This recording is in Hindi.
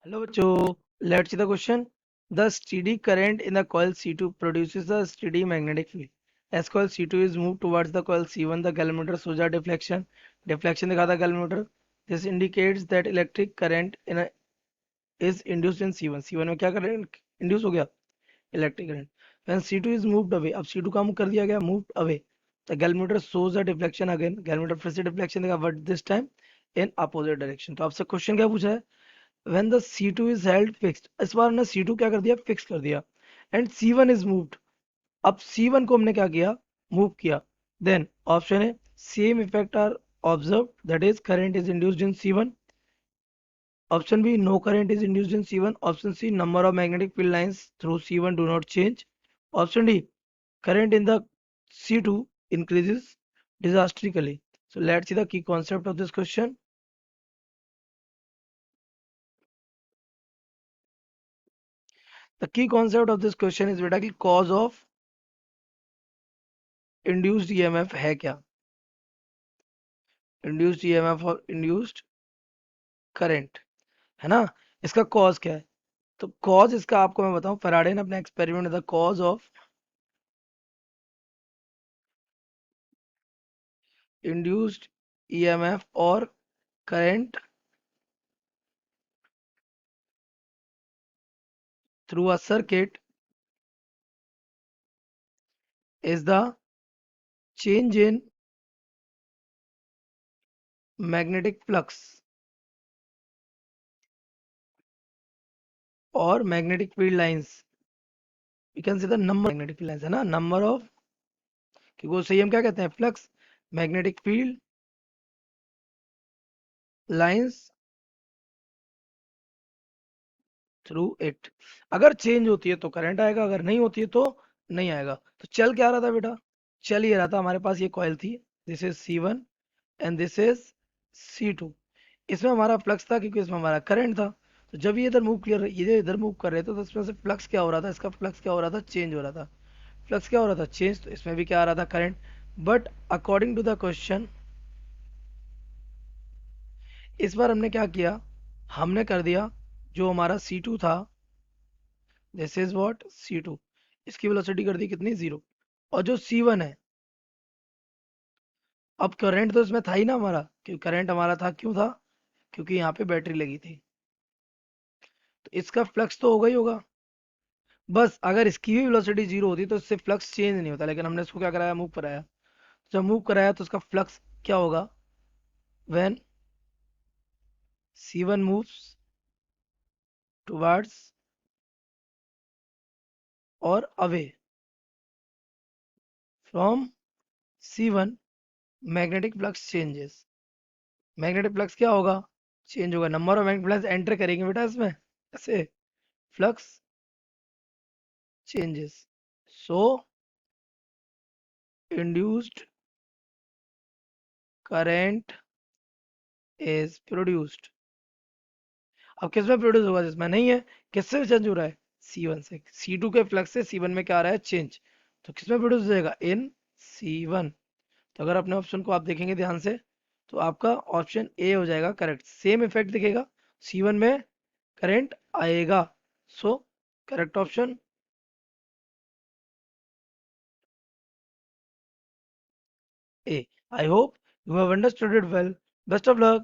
Hello, Cho. Let's see the question. The steady current in the coil C2 produces a steady magnetic field. As coil C2 is moved towards the coil C1, the galvanometer shows a deflection. Deflection दिखाता galvanometer. This indicates that electric current is induced in C1. C1 में क्या current induce हो गया? Electric current. When C2 is moved away, अब C2 का move कर दिया गया, moved away. The galvanometer shows a deflection again. Galvanometer फिर से deflection देगा, but this time in opposite direction. तो आपसे question क्या पूछा है? when the C2 is held fixed, इस बार हमने C2 क्या कर दिया, फिक्स कर दिया, एंड C1 is moved. अब C1 को हमने क्या किया, मूव किया. देन ऑप्शन है same effect are observe, that is current is induced in C1. Option B no current is induced in C1. Option C number of magnetic field lines through C1 do not change. Option D current in the C2 increases disastrously. So let's see the key concept of this question. The key concept of this question is बेटा कि cause of induced EMF है क्या. इंड्यूस्ड ईएमएफ और इंड्यूस्ड करंट है ना. इसका कॉज क्या है. तो कॉज इसका आपको मैं बताऊं, फैराडे ने अपने experiment the cause of induced EMF और current through a circuit is the change in magnetic flux और magnetic field lines. You can see the number magnetic field lines है ना, नंबर ऑफ, क्योंकि वो सही हम क्या कहते हैं, flux, magnetic field lines through it. अगर चेंज होती है तो करंट आएगा, अगर नहीं होती है तो नहीं आएगा. तो चल क्या रहा था बेटा, चल ये रहा था, हमारे पास ये कॉइल थी, this is C1 and this is C2. इसमें हमारा फ्लक्स था क्योंकि इसमें हमारा करंट था. तो जब ये इधर मूव कर रहे, ये इधर मूव कर रहे थे, तो इसमें से फ्लक्स क्या हो रहा था, इसका फ्लक्स क्या हो रहा था, चेंज हो रहा था. फ्लक्स क्या हो रहा था, चेंज. तो इसमें भी क्या आ रहा था, current. But according to the question, इस बार हमने क्या किया, हमने कर दिया जो हमारा C2 था, दिस इज व्हाट C2, इसकी वेलोसिटी कर दी कितनी, 0. और जो C1 है, अब करंट तो इसमें था ही ना हमारा, क्योंकि करंट हमारा था, क्यों था, क्योंकि यहाँ पे बैटरी लगी थी. तो इसका फ्लक्स तो होगा ही होगा. बस अगर इसकी भी वेलोसिटी 0 होती तो इससे फ्लक्स चेंज नहीं होता, लेकिन हमने इसको क्या कराया, मूव कराया. जब मूव कराया तो उसका फ्लक्स क्या होगा, व्हेन C1 मूव्स टुवर्ड्स और away from C1, magnetic flux changes. Magnetic flux क्या होगा, चेंज होगा. Number of magnetic flux enter करेंगे बेटा इसमें, ऐसे flux changes. So induced current is produced. अब किसमें प्रोड्यूस होगा, जिसमें नहीं है. किससे चेंज हो रहा है, C1 से. C2 के फ्लक्स से C1 में क्या आ रहा है, चेंज. तो किसमें प्रोड्यूस हो जाएगा, इन C1. तो अगर अपने ऑप्शन को आप देखेंगे ध्यान से, तो आपका ऑप्शन ए हो जाएगा करेक्ट. सेम इफेक्ट दिखेगा, C1 में करंट आएगा. So correct option A. I hope you have understood it well. Best of luck.